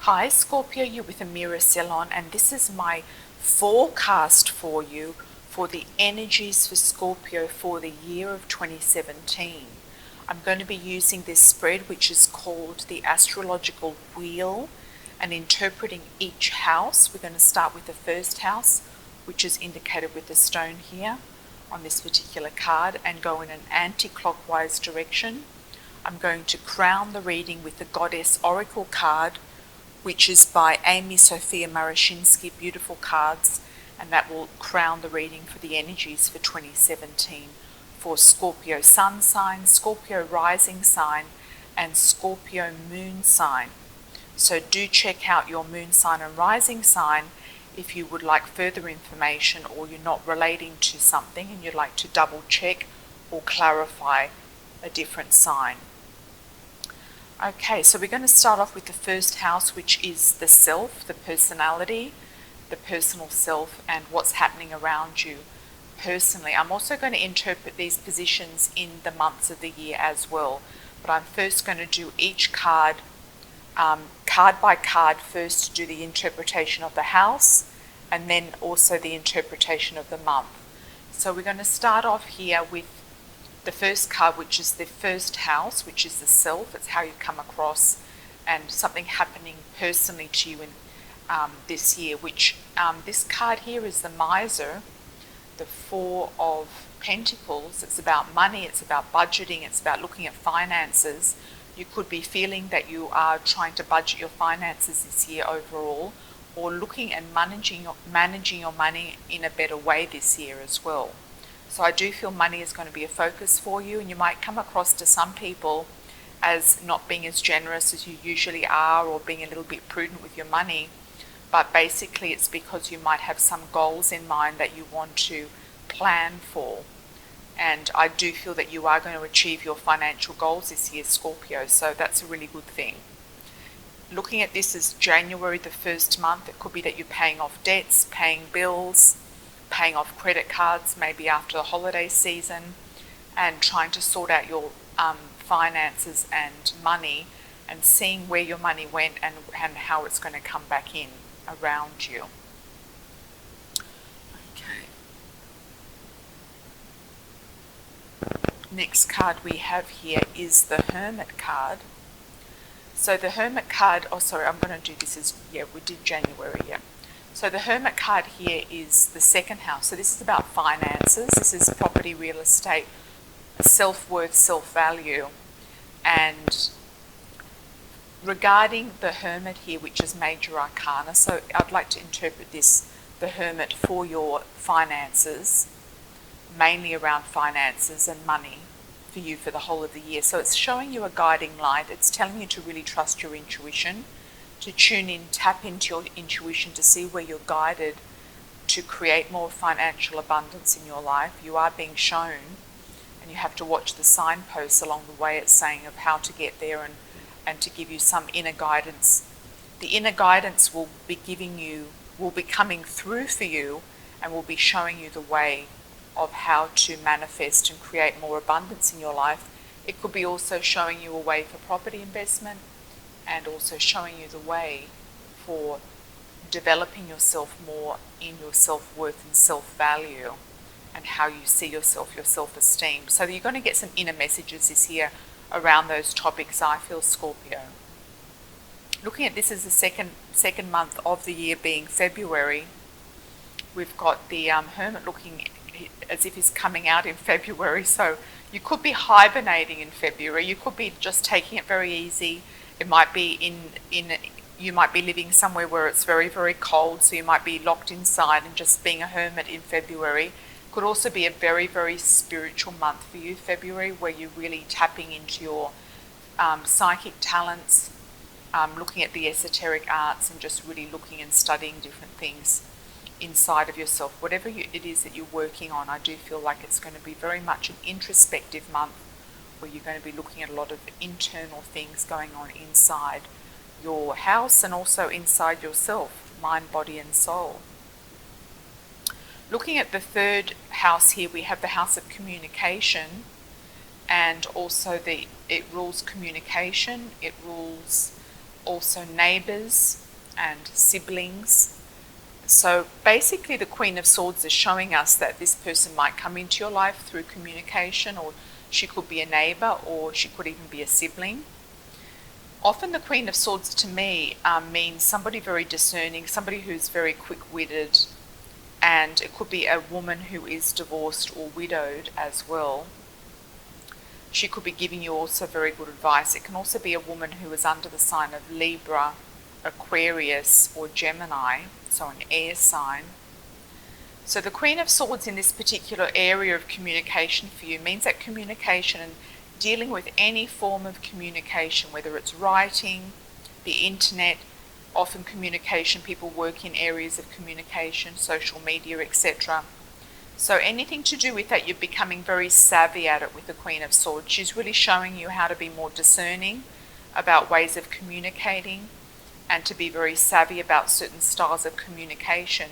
Hi Scorpio, you're with Amira Celon, and this is my forecast for you for the energies for Scorpio for the year of 2017. I'm going to be using this spread, which is called the Astrological Wheel, and interpreting each house. We're going to start with the first house, which is indicated with the stone here on this particular card, and go in an anti-clockwise direction. I'm going to crown the reading with the Goddess Oracle card, which is by Amy Sophia Marashinsky, beautiful cards, and that will crown the reading for the energies for 2017 for Scorpio sun sign, Scorpio rising sign, and Scorpio moon sign. So do check out your moon sign and rising sign if you would like further information, or you're not relating to something and you'd like to double check or clarify a different sign. Okay, so we're going to start off with the first house, which is the self, the personality, the personal self, and what's happening around you personally. I'm also going to interpret these positions in the months of the year as well, but I'm first going to do each card, card by card, first to do the interpretation of the house, and then also the interpretation of the month. So we're going to start off here with the first card, which is the first house, which is the self. It's how you come across, and something happening personally to you in this year, which this card here is the miser, the Four of Pentacles. It's about money, it's about budgeting, it's about looking at finances. You could be feeling that you are trying to budget your finances this year overall, or looking and managing your money in a better way this year as well. So I do feel money is going to be a focus for you, and you might come across to some people as not being as generous as you usually are, or being a little bit prudent with your money. But basically it's because you might have some goals in mind that you want to plan for. And I do feel that you are going to achieve your financial goals this year, Scorpio, so that's a really good thing. Looking at this as January, the first month, it could be that you're paying off debts, paying bills, paying off credit cards, maybe after the holiday season, and trying to sort out your finances and money, and seeing where your money went and how it's going to come back in around you. Okay. Next card we have here is the Hermit card. So the Hermit card, oh sorry, I'm going to do this as, we did January, So the Hermit card here is the second house. So this is about finances. This is property, real estate, self-worth, self-value. And regarding the Hermit here, which is major arcana, so I'd like to interpret this, the Hermit, for your finances, mainly around finances and money for you for the whole of the year. So it's showing you a guiding light. It's telling you to really trust your intuition, to tune in, tap into your intuition to see where you're guided to create more financial abundance in your life. You are being shown, and you have to watch the signposts along the way. It's saying of how to get there, and to give you some inner guidance. The inner guidance will be coming through for you, and will be showing you the way of how to manifest and create more abundance in your life. It could be also showing you a way for property investment, and also showing you the way for developing yourself more in your self-worth and self-value, and how you see yourself, your self-esteem. So you're going to get some inner messages this year around those topics, I feel, Scorpio. Looking at this as the second month of the year, being February, we've got the Hermit looking as if he's coming out in February. So you could be hibernating in February. You could be just taking it very easy. It might be you might be living somewhere where it's very, very cold, so you might be locked inside and just being a hermit in February. Could also be a very, very spiritual month for you, February, where you're really tapping into your psychic talents, looking at the esoteric arts, and just really looking and studying different things inside of yourself. Whatever it is that you're working on, I do feel like it's going to be very much an introspective month, where you're going to be looking at a lot of internal things going on inside your house, and also inside yourself, mind, body and soul. Looking at the third house here, we have the house of communication, and also it rules communication, it rules also neighbors and siblings. So basically the Queen of Swords is showing us that this person might come into your life through communication, or she could be a neighbor, or she could even be a sibling. Often the Queen of Swords to me means somebody very discerning, somebody who's very quick-witted, and it could be a woman who is divorced or widowed as well. She could be giving you also very good advice. It can also be a woman who is under the sign of Libra, Aquarius, or Gemini, so an air sign. So the Queen of Swords in this particular area of communication for you means that communication and dealing with any form of communication, whether it's writing, the internet, often communication, people work in areas of communication, social media, etc. So anything to do with that, you're becoming very savvy at it with the Queen of Swords. She's really showing you how to be more discerning about ways of communicating and to be very savvy about certain styles of communication.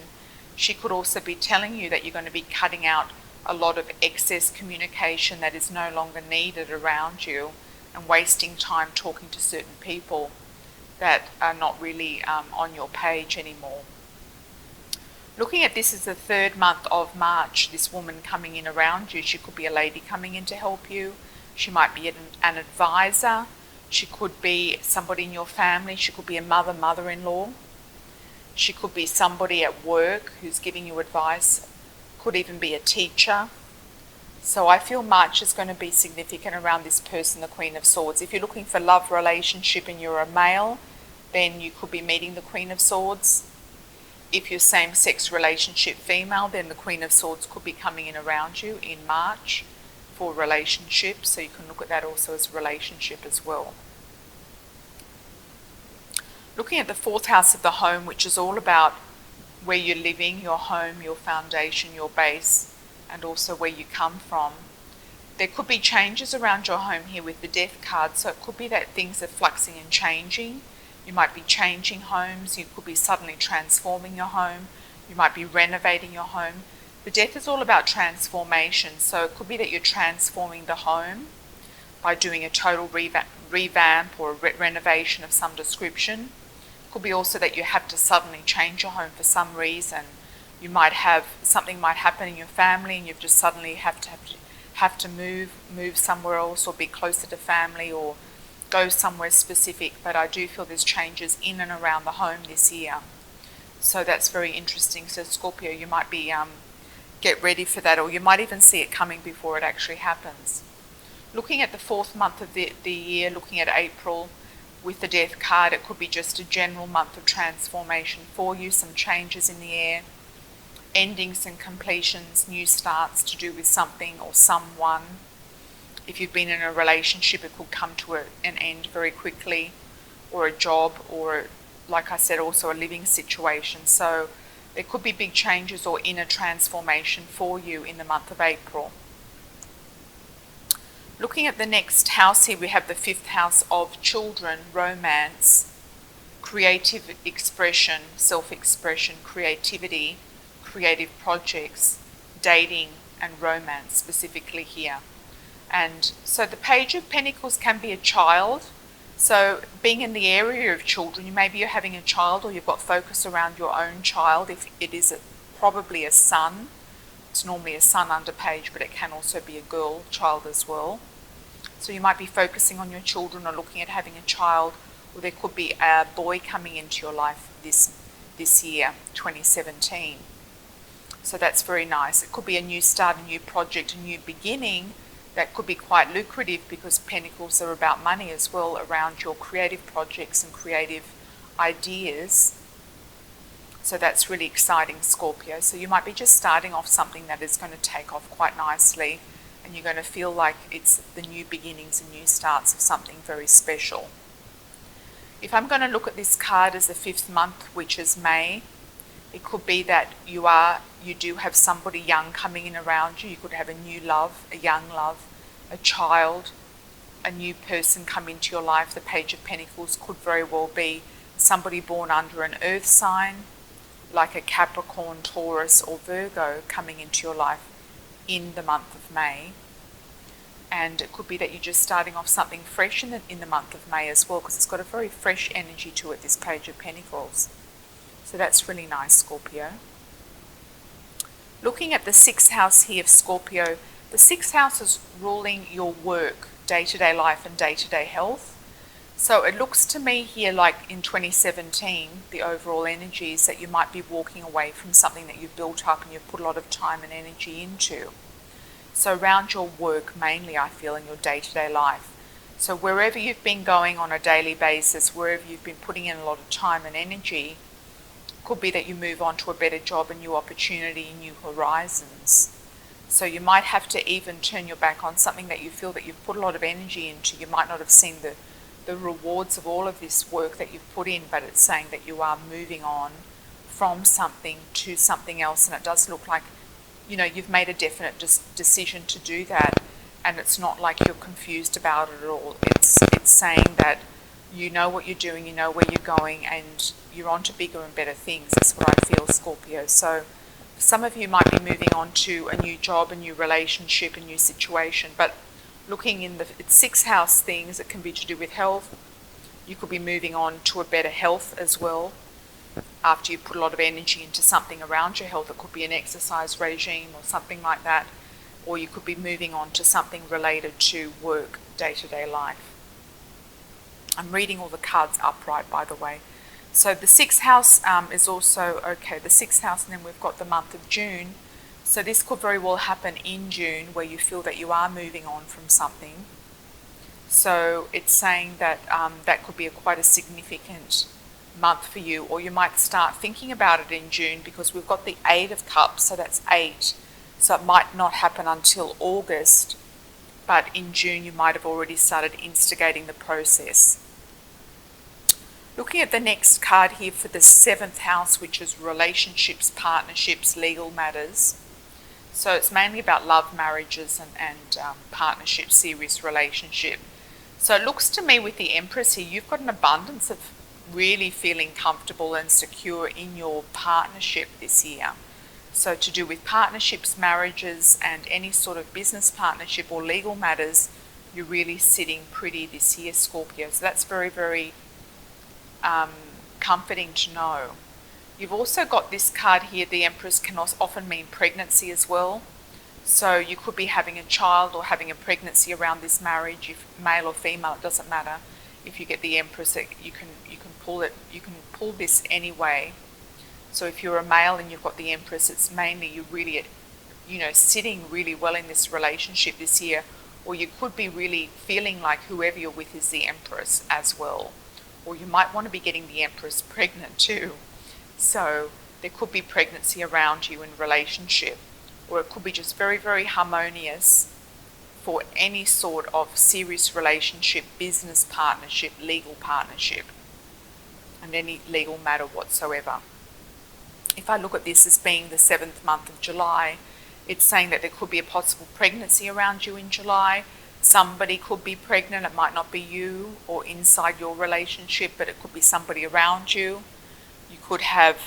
She could also be telling you that you're going to be cutting out a lot of excess communication that is no longer needed around you and wasting time talking to certain people that are not really on your page anymore. Looking at this as the third month of March, this woman coming in around you, she could be a lady coming in to help you. She might be an advisor. She could be somebody in your family. She could be a mother-in-law. She could be somebody at work who's giving you advice. Could even be a teacher. So I feel March is going to be significant around this person, the Queen of Swords. If you're looking for love relationship and you're a male, then you could be meeting the Queen of Swords. If you're same-sex relationship female, then the Queen of Swords could be coming in around you in March for relationships. So you can look at that also as relationship as well. Looking at the fourth house of the home, which is all about where you're living, your home, your foundation, your base, and also where you come from. There could be changes around your home here with the Death card, so it could be that things are fluxing and changing. You might be changing homes, you could be suddenly transforming your home, you might be renovating your home. The Death is all about transformation, so it could be that you're transforming the home by doing a total revamp or a renovation of some description. Could be also that you have to suddenly change your home for some reason. You might have something might happen in your family and you've just suddenly have to move somewhere else or be closer to family or go somewhere specific. But I do feel there's changes in and around the home this year. So that's very interesting. So Scorpio, you might be get ready for that, or you might even see it coming before it actually happens. Looking at the fourth month of the year, looking at April, with the Death card, it could be just a general month of transformation for you, some changes in the air, endings and completions, new starts to do with something or someone. If you've been in a relationship, it could come to an end very quickly, or a job, or like I said, also a living situation. So there could be big changes or inner transformation for you in the month of April. Looking at the next house here, we have the fifth house of children, romance, creative expression, self-expression, creativity, creative projects, dating and romance specifically here. And so the Page of Pentacles can be a child. So being in the area of children, maybe you're having a child or you've got focus around your own child. If it is probably a son, it's normally a son under Page, but it can also be a girl child as well. So you might be focusing on your children or looking at having a child, or there could be a boy coming into your life this year, 2017. So that's very nice. It could be a new start, a new project, a new beginning that could be quite lucrative, because Pentacles are about money as well, around your creative projects and creative ideas. So that's really exciting, Scorpio. So you might be just starting off something that is going to take off quite nicely, and you're going to feel like it's the new beginnings and new starts of something very special. If I'm going to look at this card as the fifth month, which is May, it could be that you do have somebody young coming in around you. You could have a new love, a young love, a child, a new person come into your life. The Page of Pentacles could very well be somebody born under an earth sign, like a Capricorn, Taurus or Virgo, coming into your life in the month of May. And it could be that you're just starting off something fresh in the month of May as well, because it's got a very fresh energy to it, this Page of Pentacles. So that's really nice, Scorpio. Looking at the 6th house here of Scorpio, the 6th house is ruling your work, day-to-day life and day-to-day health. So it looks to me here like in 2017, the overall energy is that you might be walking away from something that you've built up and you've put a lot of time and energy into. So around your work mainly, I feel, in your day-to-day life. So wherever you've been going on a daily basis, wherever you've been putting in a lot of time and energy, could be that you move on to a better job, a new opportunity, new horizons. So you might have to even turn your back on something that you feel that you've put a lot of energy into. You might not have seen the rewards of all of this work that you've put in, but it's saying that you are moving on from something to something else, and it does look like, you know, you've made a definite decision to do that, and it's not like you're confused about it at all. It's saying that you know what you're doing, you know where you're going, and you're on to bigger and better things. That's what I feel, Scorpio. So some of you might be moving on to a new job, a new relationship, a new situation, but looking in the 6th house things, it can be to do with health. You could be moving on to a better health as well. After you put a lot of energy into something around your health, it could be an exercise regime or something like that. Or you could be moving on to something related to work, day-to-day life. I'm reading all the cards upright, by the way. So the 6th house is also, okay, the 6th house, and then we've got the month of June. So this could very well happen in June, where you feel that you are moving on from something. So it's saying that that could be quite a significant month for you, or you might start thinking about it in June, because we've got the 8 of Cups, so that's 8. So it might not happen until August, but in June you might have already started instigating the process. Looking at the next card here for the 7th house, which is relationships, partnerships, legal matters. So it's mainly about love, marriages, and partnerships, serious relationship. So it looks to me with the Empress here, you've got an abundance of really feeling comfortable and secure in your partnership this year. So to do with partnerships, marriages, and any sort of business partnership or legal matters, you're really sitting pretty this year, Scorpio. So that's very, very comforting to know. You've also got this card here, the Empress can also often mean pregnancy as well. So you could be having a child or having a pregnancy around this marriage, if male or female, it doesn't matter. If you get the Empress, you can pull this anyway. So if you're a male and you've got the Empress, it's mainly you're really, sitting really well in this relationship this year, or you could be really feeling like whoever you're with is the Empress as well. Or you might want to be getting the Empress pregnant too. So there could be pregnancy around you in relationship, or it could be just very, very harmonious for any sort of serious relationship, business partnership, legal partnership, and any legal matter whatsoever. If I look at this as being the 7th month of July, it's saying that there could be a possible pregnancy around you in July. Somebody could be pregnant. It might not be you or inside your relationship, but it could be somebody around you. You could have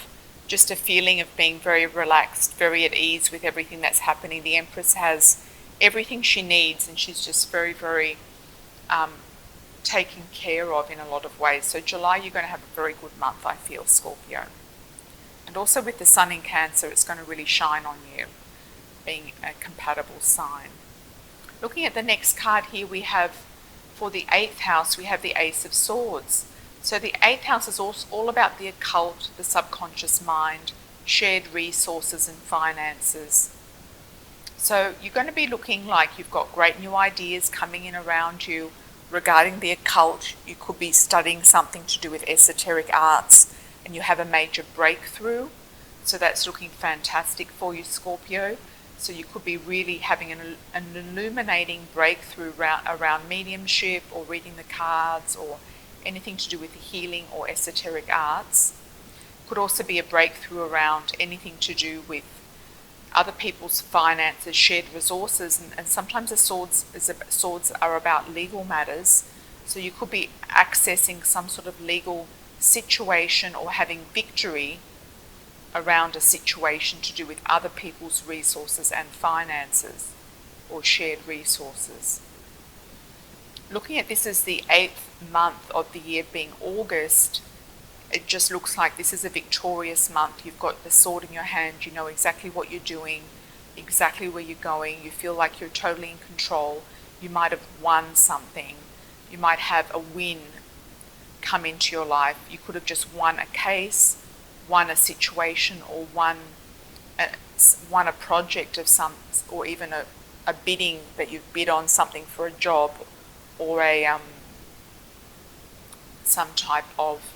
just a feeling of being very relaxed, very at ease with everything that's happening. The Empress has everything she needs, and she's just very, very taken care of in a lot of ways. So July, you're going to have a very good month, I feel, Scorpio. And also with the Sun in Cancer, it's going to really shine on you, being a compatible sign. Looking at the next card here, we have, for the 8th house, we have the Ace of Swords. So the 8th house is all about the occult, the subconscious mind, shared resources and finances. So you're going to be looking like you've got great new ideas coming in around you regarding the occult. You could be studying something to do with esoteric arts and you have a major breakthrough. So that's looking fantastic for you, Scorpio. So you could be really having an illuminating breakthrough around mediumship or reading the cards or anything to do with the healing or esoteric arts. Could also be a breakthrough around anything to do with other people's finances, shared resources, and sometimes the swords are about legal matters. So you could be accessing some sort of legal situation or having victory around a situation to do with other people's resources and finances or shared resources. Looking at this as the 8th month of the year being August, it just looks like this is a victorious month. You've got the sword in your hand, you know exactly what you're doing, exactly where you're going, you feel like you're totally in control. You might have won something, you might have a win come into your life. You could have just won a case, won a situation, or won a project of some, or even a bidding that you've bid on something for a job, or some type of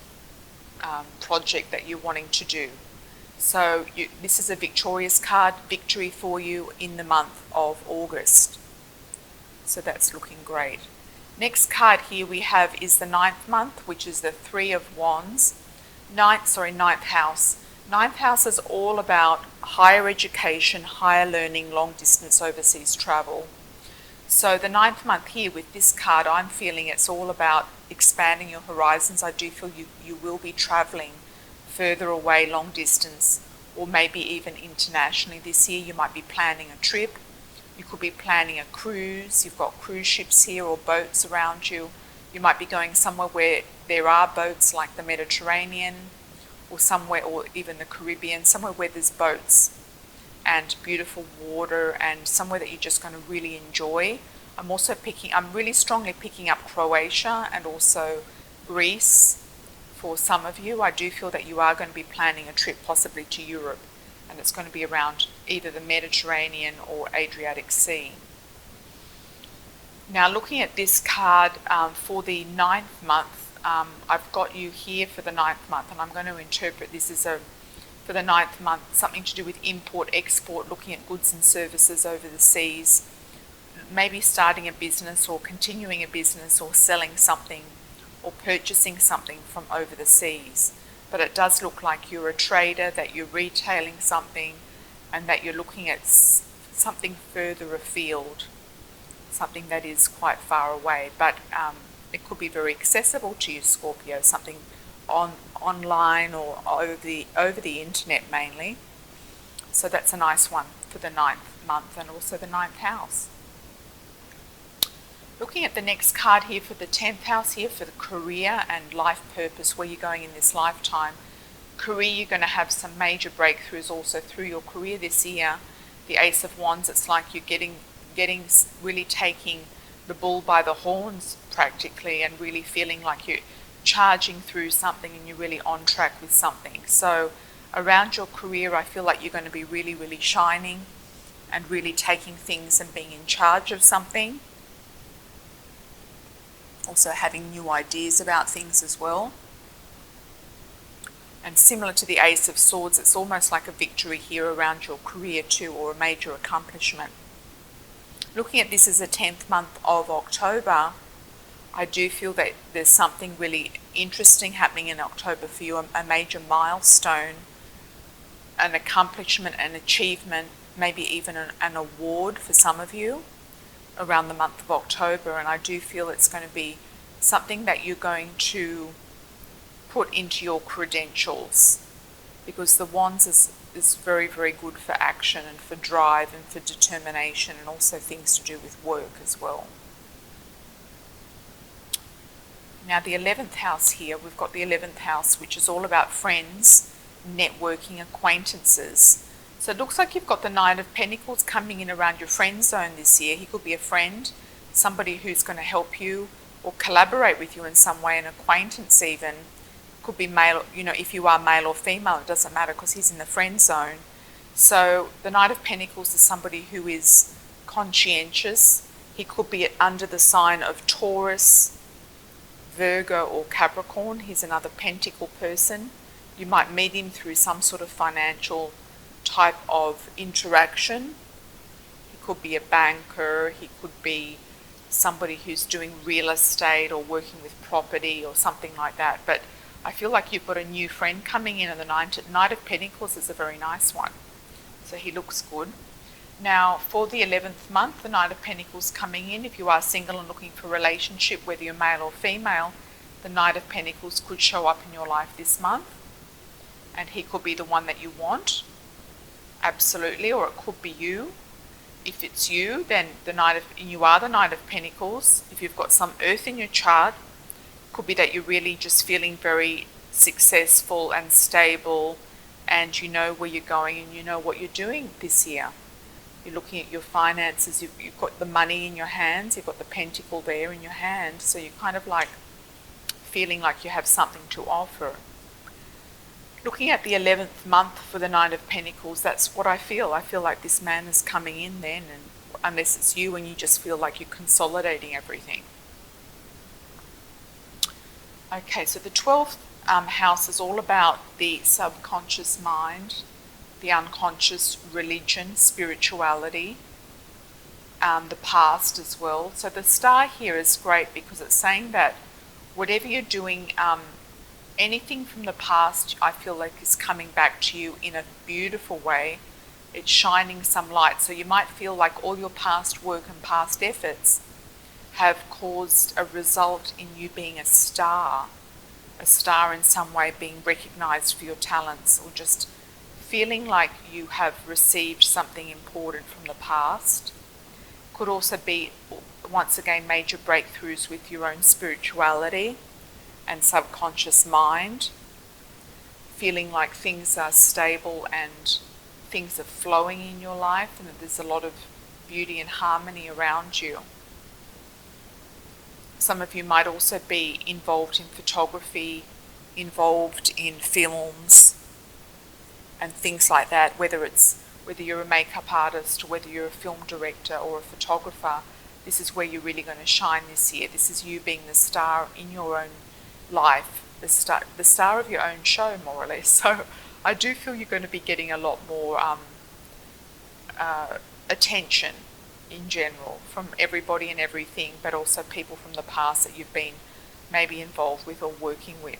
project that you're wanting to do. So this is a victorious card, victory for you in the month of August. So that's looking great. Next card here we have is the 9th month, which is the Three of Wands. Ninth house. Ninth house is all about higher education, higher learning, long distance overseas travel. So the 9th month here with this card, I'm feeling it's all about expanding your horizons. I do feel you will be traveling further away, long distance, or maybe even internationally this year. You might be planning a trip. You could be planning a cruise. You've got cruise ships here or boats around you. You might be going somewhere where there are boats, like the Mediterranean, or somewhere, or even the Caribbean, somewhere where there's boats and beautiful water, and somewhere that you're just going to really enjoy. I'm really strongly picking up Croatia and also Greece for some of you. I do feel that you are going to be planning a trip possibly to Europe, and it's going to be around either the Mediterranean or Adriatic Sea. Now looking at this card for the 9th month, I've got you here for the 9th month, and I'm going to interpret this as for the 9th month, something to do with import, export, looking at goods and services over the seas, maybe starting a business or continuing a business or selling something or purchasing something from over the seas. But it does look like you're a trader, that you're retailing something, and that you're looking at something further afield, something that is quite far away, but it could be very accessible to you, Scorpio, something online or over the internet mainly. So that's a nice one for the 9th month and also the 9th house. Looking at the next card here for the 10th house here for the career and life purpose, where you're going in this lifetime. Career, you're going to have some major breakthroughs also through your career this year. The Ace of Wands, it's like you're getting really taking the bull by the horns practically, and really feeling like you're charging through something and you're really on track with something. So around your career, I feel like you're going to be really, really shining and really taking things and being in charge of something. Also having new ideas about things as well. And similar to the Ace of Swords, it's almost like a victory here around your career too, or a major accomplishment. Looking at this as the 10th month of October, I do feel that there's something really interesting happening in October for you, a major milestone, an accomplishment, an achievement, maybe even an award for some of you around the month of October. And I do feel it's going to be something that you're going to put into your credentials, because the Wands is very, very good for action and for drive and for determination, and also things to do with work as well. Now the 11th house here, we've got the 11th house, which is all about friends, networking, acquaintances. So it looks like you've got the Knight of Pentacles coming in around your friend zone this year. He could be a friend, somebody who's going to help you or collaborate with you in some way, an acquaintance even. Could be male, if you are male or female, it doesn't matter, because he's in the friend zone. So the Knight of Pentacles is somebody who is conscientious. He could be under the sign of Taurus, Virgo or Capricorn. He's another pentacle person. You might meet him through some sort of financial type of interaction. He could be a banker, he could be somebody who's doing real estate or working with property or something like that. But I feel like you've got a new friend coming in, and the Knight of Pentacles is a very nice one. So he looks good. Now for the 11th month, the Knight of Pentacles coming in, if you are single and looking for a relationship, whether you're male or female, the Knight of Pentacles could show up in your life this month, and he could be the one that you want, absolutely, or it could be you. if it's you, then you are the Knight of Pentacles. If you've got some Earth in your chart, could be that you're really just feeling very successful and stable, and you know where you're going and you know what you're doing this year. You're looking at your finances, you've got the money in your hands, you've got the pentacle there in your hand, so you're kind of like feeling like you have something to offer. Looking at the 11th month for the Nine of Pentacles, that's what I feel. I feel like this man is coming in then, and unless it's you and you just feel like you're consolidating everything. Okay, so the 12th house is all about the subconscious mind, the unconscious, religion, spirituality, the past as well. So the star here is great because it's saying that whatever you're doing, anything from the past, I feel like is coming back to you in a beautiful way. It's shining some light. So you might feel like all your past work and past efforts have caused a result in you being a star in some way, being recognized for your talents, or just feeling like you have received something important from the past. Could also be, once again, major breakthroughs with your own spirituality and subconscious mind, feeling like things are stable and things are flowing in your life and that there's a lot of beauty and harmony around you. Some of you might also be involved in photography, involved in films and things like that, whether you're a makeup artist or whether you're a film director or a photographer. This is where you're really going to shine this year. This is you being the star in your own life, the star of your own show, more or less. So I do feel you're going to be getting a lot more attention in general from everybody and everything, but also people from the past that you've been maybe involved with or working with.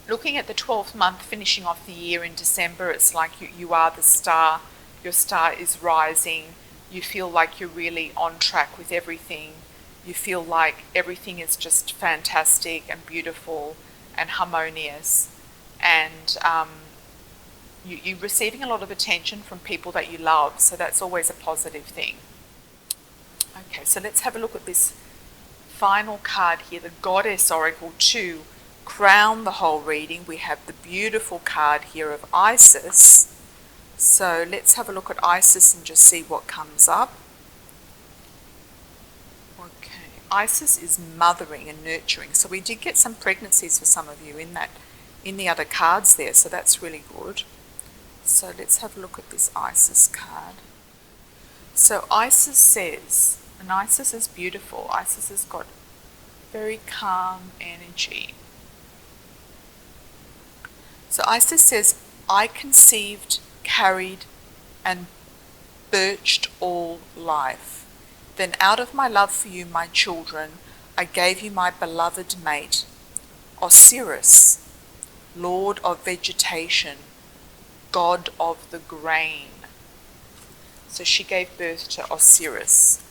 Looking at the 12th month, finishing off the year in December, it's like you are the star. Your star is rising. You feel like you're really on track with everything. You feel like everything is just fantastic and beautiful and harmonious, and you're receiving a lot of attention from people that you love, so that's always a positive thing. Okay, so let's have a look at this final card here, the Goddess Oracle, to crown the whole reading. We have the beautiful card here of Isis. So let's have a look at Isis and just see what comes up. Okay, Isis is mothering and nurturing. So we did get some pregnancies for some of you in the other cards there, so that's really good. So let's have a look at this Isis card. So Isis says, and Isis is beautiful, Isis has got very calm energy. So Isis says, I conceived, carried, and birched all life. Then out of my love for you, my children, I gave you my beloved mate, Osiris, Lord of vegetation, God of the grain. So she gave birth to Osiris,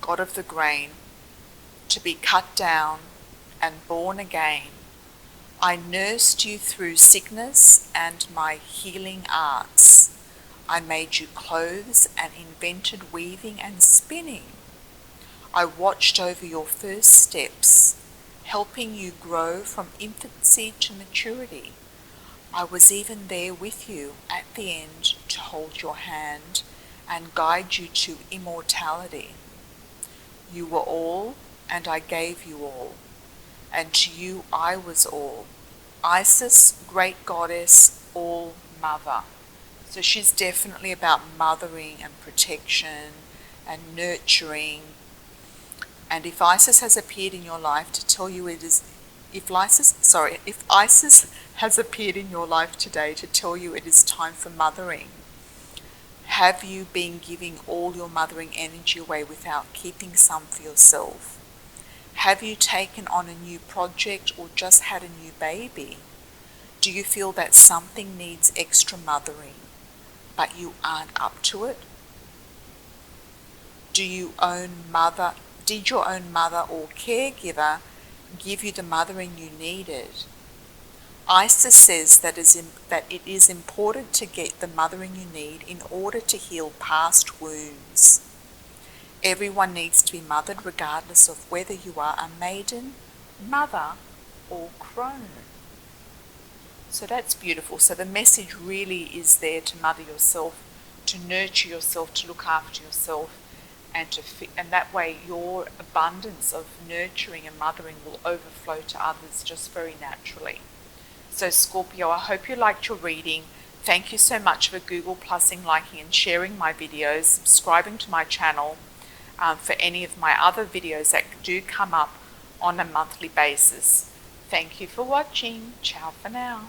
God of the grain, to be cut down and born again. I nursed you through sickness and my healing arts. I made you clothes and invented weaving and spinning. I watched over your first steps, helping you grow from infancy to maturity. I was even there with you at the end to hold your hand and guide you to immortality. You were all, and I gave you all, and to you I was all. Isis, great goddess, all mother. So she's definitely about mothering and protection and nurturing. And if Isis has appeared in your life to tell you it is, if Isis has appeared in your life today to tell you it is time for mothering, have you been giving all your mothering energy away without keeping some for yourself? Have you taken on a new project or just had a new baby? Do you feel that something needs extra mothering, but you aren't up to it? Did your own mother or caregiver give you the mothering you needed? Isis says that it is important to get the mothering you need in order to heal past wounds. Everyone needs to be mothered regardless of whether you are a maiden, mother, or crone. So that's beautiful. So the message really is there to mother yourself, to nurture yourself, to look after yourself, and that way your abundance of nurturing and mothering will overflow to others just very naturally. So Scorpio, I hope you liked your reading. Thank you so much for Google Plusing, liking and sharing my videos, subscribing to my channel for any of my other videos that do come up on a monthly basis. Thank you for watching. Ciao for now.